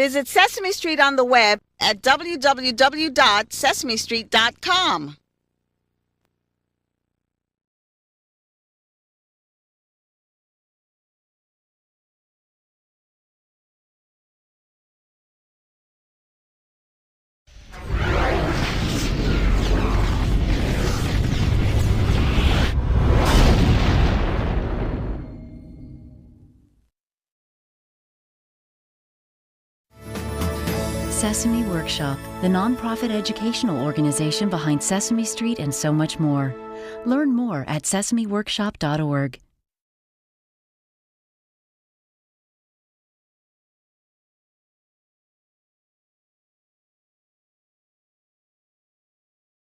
Visit Sesame Street on the web at www.sesamestreet.com. Sesame Workshop, the nonprofit educational organization behind Sesame Street and so much more. Learn more at sesameworkshop.org.